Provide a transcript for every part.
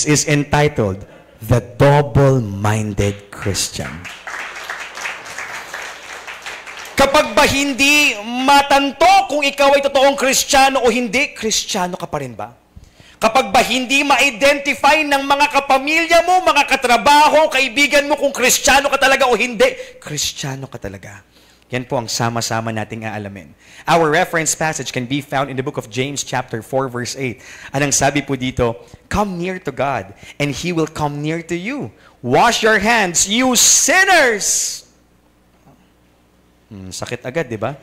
is entitled, The Double-Minded Christian. Kapag ba hindi matanto kung ikaw ay totoong Kristiyano o hindi, Kristiyano ka pa rin ba? Kapag ba hindi ma-identify ng mga kapamilya mo, mga katrabaho, kaibigan mo kung Kristiyano ka talaga o hindi, Kristiyano ka talaga. Yan po ang sama-sama nating aalamin. Our reference passage can be found in the book of James chapter 4 verse 8. Anong sabi po dito? Come near to God, and He will come near to you. Wash your hands, you sinners! Sakit agad, di ba?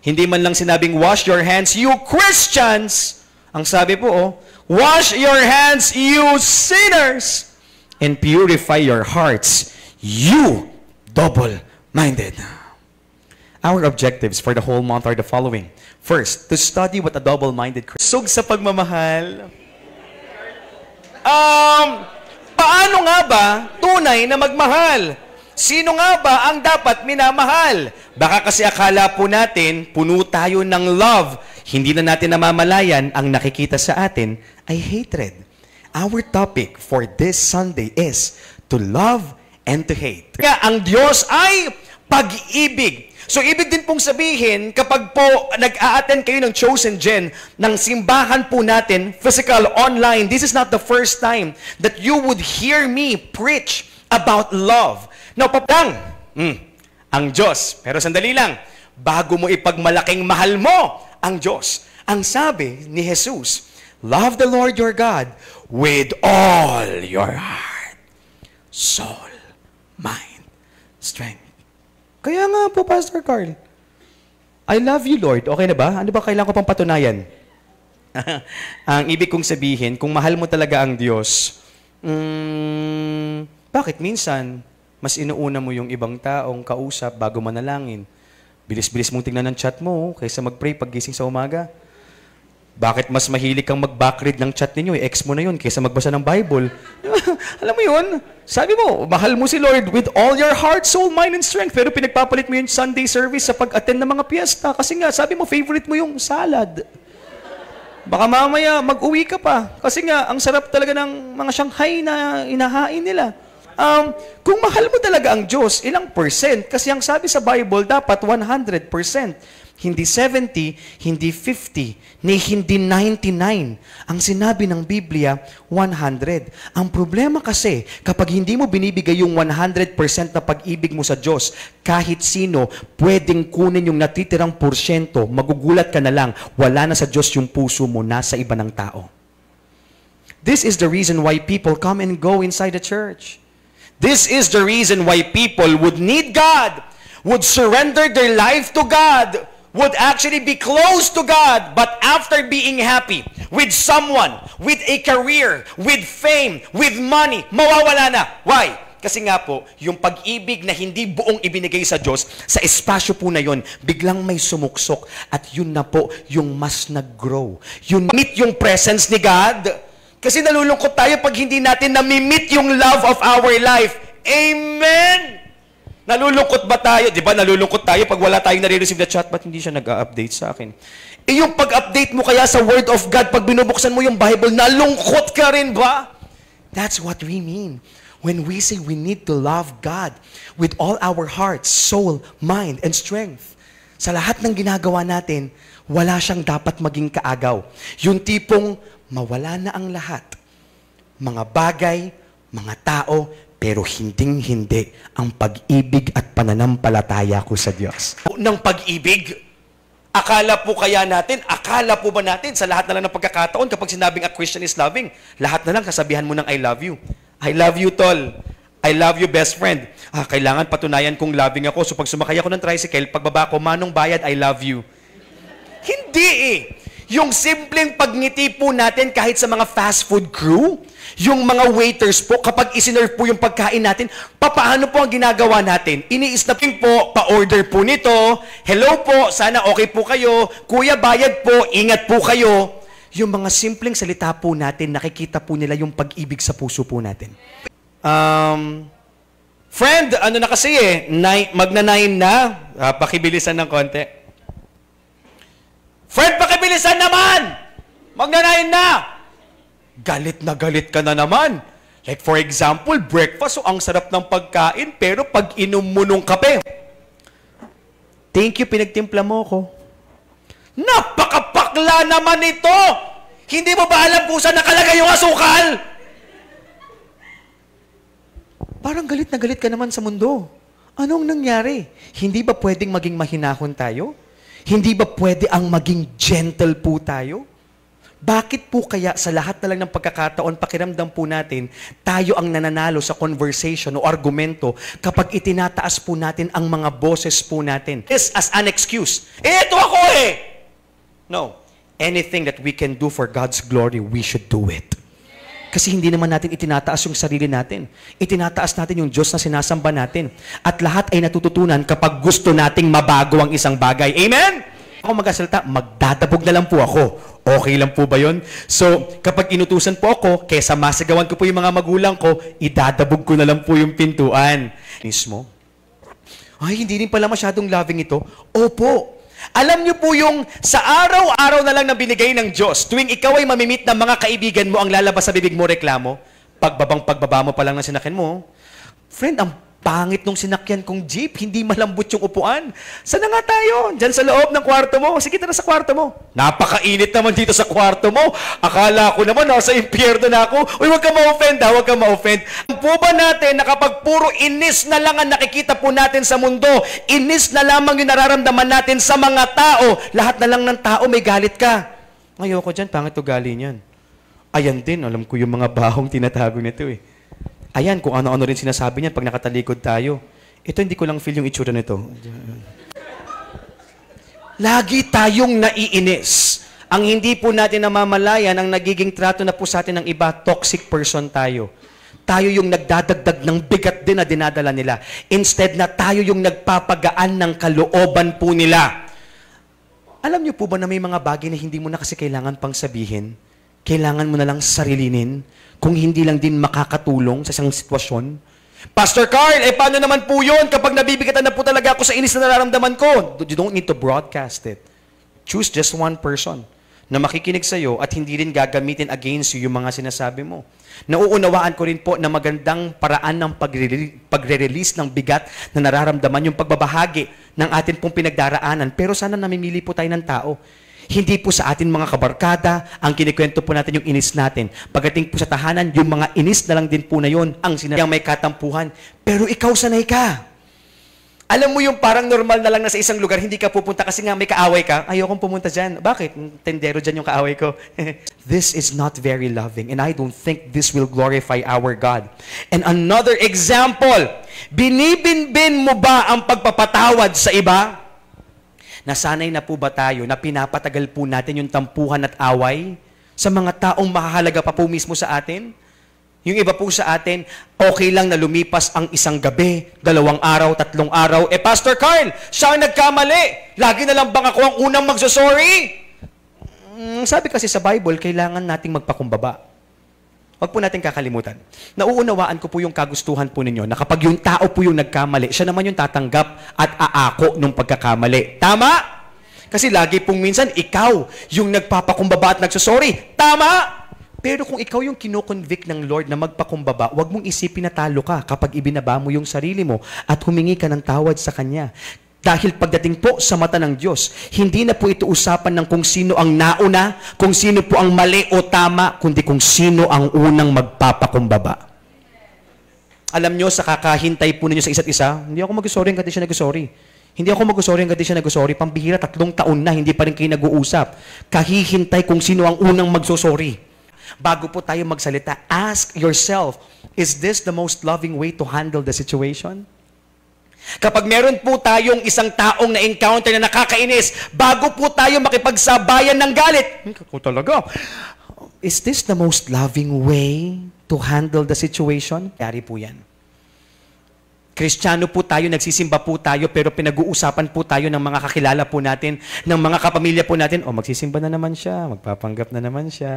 Hindi man lang sinabing, wash your hands, you Christians! Ang sabi po, wash your hands, you sinners! And purify your hearts, you double-minded. Our objectives for the whole month are the following. First, to study what a double-minded Christian. Sug sa pagmamahal. Paano nga ba tunay na magmahal? Sino nga ba ang dapat minamahal? Baka kasi akala po natin, puno tayo ng love. Hindi na natin namamalayan, ang nakikita sa atin ay hatred. Our topic for this Sunday is to love and to hate. Kaya ang Diyos ay pag-ibig. So, ibig din pong sabihin, kapag po nag-a-attend kayo ng Chosen Gen, ng simbahan po natin, physical, online, this is not the first time that you would hear me preach about love. Now, papang, ang Diyos. Pero sandali lang, bago mo ipagmalaking mahal mo ang Diyos, ang sabi ni Jesus, love the Lord your God with all your heart, soul, mind, strength. Kaya nga po, Pastor Carl, I love you, Lord. Okay na ba? Ano ba kailangan ko pang patunayan? Ang ibig kong sabihin, kung mahal mo talaga ang Diyos, bakit minsan, mas inuuna mo yung ibang taong kausap bago manalangin? Bilis-bilis mong tingnan ng chat mo kaysa mag-pray paggising sa umaga. Bakit mas mahilig kang mag-backread ng chat ninyo? Ex mo na yun kaysa magbasa ng Bible. Alam mo yun? Sabi mo, mahal mo si Lord with all your heart, soul, mind, and strength. Pero pinagpapalit mo yung Sunday service sa pag-attend ng mga piyesta. Kasi nga, sabi mo, favorite mo yung salad. Baka mamaya mag-uwi ka pa. Kasi nga, ang sarap talaga ng mga Shanghai na inahain nila. Kung mahal mo talaga ang Diyos, ilang percent? Kasi ang sabi sa Bible, dapat 100%. Hindi 70, hindi 50, ni hindi 99. Ang sinabi ng Biblia, 100. Ang problema kasi, kapag hindi mo binibigay yung 100% na pag-ibig mo sa Diyos, kahit sino, pwedeng kunin yung natitirang porsyento, magugulat ka na lang, wala na sa Diyos yung puso mo, nasa iba ng tao. This is the reason why people come and go inside the church. This is the reason why people would need God, would surrender their life to God, would actually be close to God, but after being happy with someone, with a career, with fame, with money, mawawala na. Why? Kasi nga po, yung pag-ibig na hindi buong ibinigay sa Diyos, sa espasyo po na yun, biglang may sumuksok, at yun na po yung mas nag-grow. Yun meet yung presence ni God. Kasi nalulungkot tayo pag hindi natin nami-meet yung love of our life. Amen! Nalulungkot ba tayo? Di ba nalulungkot tayo pag wala tayong nare-receive na chat, ba't hindi siya nag-update sa akin? Eh yung pag-update mo kaya sa Word of God, pag binubuksan mo yung Bible, nalungkot ka rin ba? That's what we mean when we say we need to love God with all our heart, soul, mind, and strength. Sa lahat ng ginagawa natin, wala siyang dapat maging kaagaw. Yung tipong mawala na ang lahat. Mga bagay, mga tao, pero hinding-hindi ang pag-ibig at pananampalataya ko sa Diyos. Ng pag-ibig, akala po ba natin sa lahat na lang ng pagkakataon kapag sinabing a Christian is loving, lahat na lang kasabihan mo ng I love you. I love you, tol. I love you, best friend. Kailangan patunayan kong loving ako. So pag sumakay ako ng tricycle, pagbaba ko, manong bayad, I love you. Hindi eh. Yung simpleng pagngiti po natin kahit sa mga fast food crew, yung mga waiters po, kapag isinerve po yung pagkain natin, paano po ang ginagawa natin? Ini-snapping po, pa-order po nito, hello po, sana okay po kayo, kuya bayad po, ingat po kayo. Yung mga simpleng salita po natin, nakikita po nila yung pag-ibig sa puso po natin. Friend, ano na kasi magna-9 na, pakibilisan ng konti. Friend, pakibilisan naman! Magna-9 na! galit na galit ka na naman. Like for example, breakfast, so ang sarap ng pagkain, pero pag inom mo nung kape, thank you, pinagtimpla mo ko. Napakapakla naman ito! Hindi mo ba alam kung saan nakalagay yung asukal? Parang galit na galit ka naman sa mundo. Anong nangyari? Hindi ba pwedeng maging mahinahon tayo? Hindi ba pwede ang maging gentle po tayo? Bakit po kaya sa lahat na lang ng pagkakataon, pakiramdam po natin, tayo ang nananalo sa conversation o argumento kapag itinataas po natin ang mga boses po natin? This as an excuse. Ito ako eh! No. Anything that we can do for God's glory, we should do it. Kasi hindi naman natin itinataas yung sarili natin. Itinataas natin yung Diyos na sinasamba natin. At lahat ay natututunan kapag gusto nating mabago ang isang bagay. Amen? Ako magkasalita, magdadabog na lang po ako. Okay lang po ba yun? So, kapag inutusan po ako, kesa masagawan ko po yung mga magulang ko, idadabog ko na lang po yung pintuan. Mismo? Ay, hindi rin pala masyadong loving ito. Opo. Alam niyo po yung sa araw-araw na lang na binigay ng Diyos, tuwing ikaw ay mamimit ng mga kaibigan mo, ang lalabas sa bibig mo reklamo, pagbaba mo pa lang ng sinakyan mo, friend, ang pangit nung sinakyan kong jeep, hindi malambot yung upuan. Saan na nga tayo? Diyan sa loob ng kwarto mo. Sige, tara sa kwarto mo. Napakainit naman dito sa kwarto mo. Akala ko naman, nasa impyerno na ako. Uy, huwag ka ma-offend ha, huwag ka ma-offend. Ang po ba natin na kapag puro inis na lang ang nakikita po natin sa mundo, inis na lamang yung nararamdaman natin sa mga tao, lahat na lang ng tao may galit ka. Ayoko dyan, pangit ugali niyan. Ayan din, alam ko yung mga bahong tinatago nito eh. Ayan, kung ano-ano rin sinasabi niyan pag nakatalikod tayo. Ito, hindi ko lang feel yung itsura nito. Lagi tayong naiinis. Ang hindi po natin namamalayan, ang nagiging trato na po sa atin ng iba, toxic person tayo. Tayo yung nagdadagdag ng bigat din na dinadala nila. Instead na tayo yung nagpapagaan ng kalooban po nila. Alam niyo po ba na may mga bagay na hindi mo na kasi kailangan pang sabihin? Kailangan mo na lang sarilinin kung hindi lang din makakatulong sa isang sitwasyon. Pastor Carl, paano naman po yun kapag nabibigatan na po talaga ako sa inis na nararamdaman ko? You don't need to broadcast it. Choose just one person na makikinig sa'yo at hindi rin gagamitin against you yung mga sinasabi mo. Nauunawaan ko rin po na magandang paraan ng pagre-release ng bigat na nararamdaman yung pagbabahagi ng atin pong pinagdaraanan. Pero sana namimili po tayo ng tao. Hindi po sa atin mga kabarkada, ang kinikwento po natin yung inis natin. Pagdating po sa tahanan, yung mga inis na lang din po na yun, ang sinasayang may katampuhan. Pero ikaw sanay ka. Alam mo yung parang normal na lang na sa isang lugar, hindi ka pupunta kasi nga may kaaway ka. Ayokong pumunta dyan. Bakit? Tendero dyan yung kaaway ko. This is not very loving and I don't think this will glorify our God. And another example, binibinbin mo ba ang pagpapatawad sa iba? Nasanay na po ba tayo na pinapatagal po natin yung tampuhan at away sa mga taong mahahalaga pa po mismo sa atin? Yung iba po sa atin, okay lang na lumipas ang isang gabi, 2 araw, 3 araw. Pastor Carl, siya ang nagkamali. Lagi na lang bang ako ang unang magsasorry? Sabi kasi sa Bible, kailangan nating magpakumbaba. Huwag po natin kakalimutan. Nauunawaan ko po yung kagustuhan po ninyo na kapag yung tao po yung nagkamali, siya naman yung tatanggap at aako nung pagkakamali. Tama? Kasi lagi pong minsan, ikaw yung nagpapakumbaba at nagsasorry. Tama? Pero kung ikaw yung kinoconvict ng Lord na magpakumbaba, huwag mong isipin na talo ka kapag ibinaba mo yung sarili mo at humingi ka ng tawad sa Kanya. Dahil pagdating po sa mata ng Diyos, hindi na po ito usapan ng kung sino ang nauna, kung sino po ang mali o tama, kundi kung sino ang unang magpapakumbaba. Alam nyo, sa kakahintay po ninyo sa isa't isa, hindi ako mag-sorry hanggang di siya nag-sorry. Hindi ako mag-sorry hanggang di siya nag-sorry. Pambihira, 3 taon na, hindi pa rin kayo nag-uusap. Kahihintay kung sino ang unang mag-sorry. Bago po tayo magsalita, ask yourself, is this the most loving way to handle the situation? Kapag meron po tayong isang taong na-encounter na nakakainis, bago po tayo makipagsabayan ng galit, ako talaga, is this the most loving way to handle the situation? Yari po yan. Kristiyano po tayo, nagsisimba po tayo, pero pinag-uusapan po tayo ng mga kakilala po natin, ng mga kapamilya po natin, magsisimba na naman siya, magpapanggap na naman siya.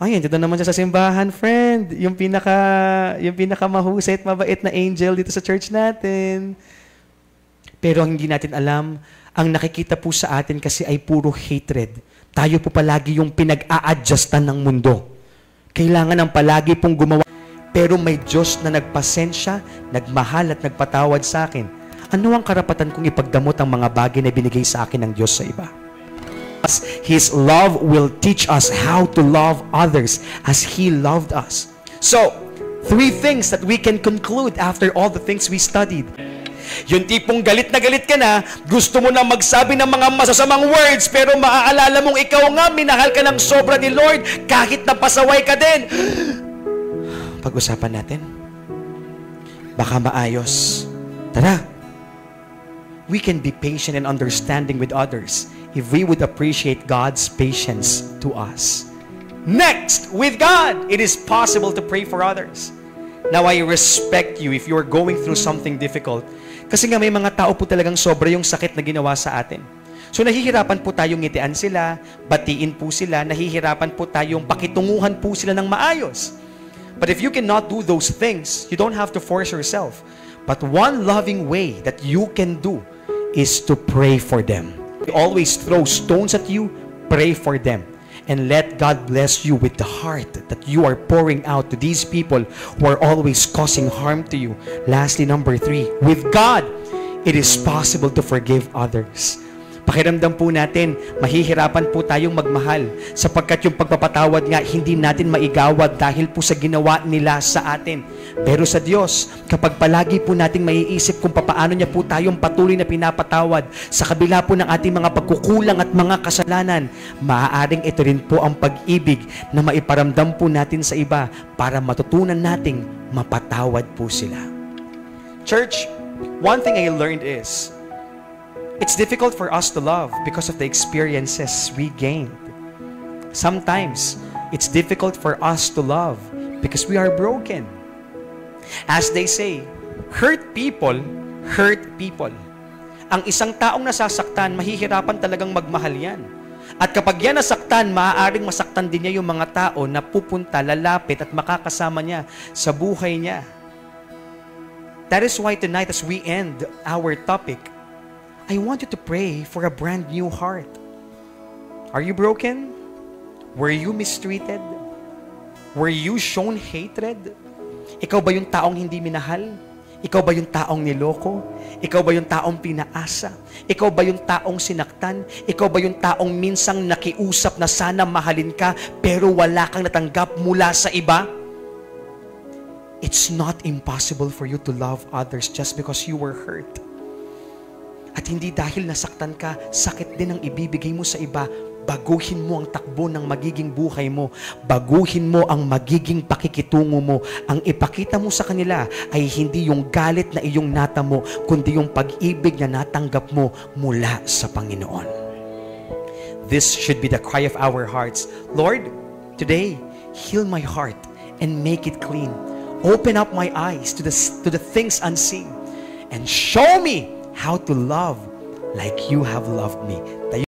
Ay, andito naman siya sa simbahan, friend. Yung pinaka mahusay at mabait na angel dito sa church natin. Pero hindi natin alam, ang nakikita po sa atin kasi ay puro hatred. Tayo po palagi yung pinag-a-adjustan ng mundo. Kailangan ng palagi pong gumawa. Pero may Diyos na nagpasensya, nagmahal at nagpatawad sa akin. Ano ang karapatan kong ipagdamot ang mga bagay na binigay sa akin ng Diyos sa iba? His love will teach us how to love others as He loved us. So, 3 things that we can conclude after all the things we studied. Yung tipong galit ka na, gusto mo na magsabi ng mga masasamang words, pero maaalala mong ikaw nga, minahal ka ng sobra ni Lord, kahit napasaway ka din. Pag-usapan natin. Baka maayos. Tara. We can be patient and understanding with others if we would appreciate God's patience to us. Next, with God, it is possible to pray for others. Now, I respect you if you're going through something difficult. Kasi nga may mga tao po talagang sobra yung sakit na ginawa sa atin. So, nahihirapan po tayong ngitian sila, batiin po sila, nahihirapan po tayong pakitunguhan po sila ng maayos. But if you cannot do those things, you don't have to force yourself. But one loving way that you can do is to pray for them. They always throw stones at you, pray for them. And let God bless you with the heart that you are pouring out to these people who are always causing harm to you. Lastly, number 3, with God, it is possible to forgive others. Pakiramdam po natin, mahihirapan po tayong magmahal sapagkat yung pagpapatawad nga hindi natin maigawad dahil po sa ginawa nila sa atin. Pero sa Diyos, kapag palagi po nating maiisip kung paano niya po tayong patuloy na pinapatawad sa kabila po ng ating mga pagkukulang at mga kasalanan, maaaring ito rin po ang pag-ibig na maiparamdam po natin sa iba para matutunan nating mapatawad po sila. Church, one thing I learned is, it's difficult for us to love because of the experiences we gained. Sometimes, it's difficult for us to love because we are broken. As they say, hurt people hurt people. Ang isang taong nasasaktan, mahihirapan talagang magmahal yan. At kapag yan nasaktan, maaaring masaktan din niya yung mga tao na pupunta, lalapit at makakasama niya sa buhay niya. That is why tonight as we end our topic, I want you to pray for a brand new heart. Are you broken? Were you mistreated? Were you shown hatred? Ikaw ba yung taong hindi minahal? Ikaw ba yung taong niloko? Ikaw ba yung taong pinaasa? Ikaw ba yung taong sinaktan? Ikaw ba yung taong minsang nakiusap na sana mahalin ka pero wala kang natanggap mula sa iba? It's not impossible for you to love others just because you were hurt. At hindi dahil nasaktan ka, sakit din ang ibibigay mo sa iba. Baguhin mo ang takbo ng magiging buhay mo. Baguhin mo ang magiging pakikitungo mo. Ang ipakita mo sa kanila ay hindi yung galit na iyong natamo, kundi yung pag-ibig na natanggap mo mula sa Panginoon. This should be the cry of our hearts. Lord, today, heal my heart and make it clean. Open up my eyes to the things unseen and show me how to love like you have loved me.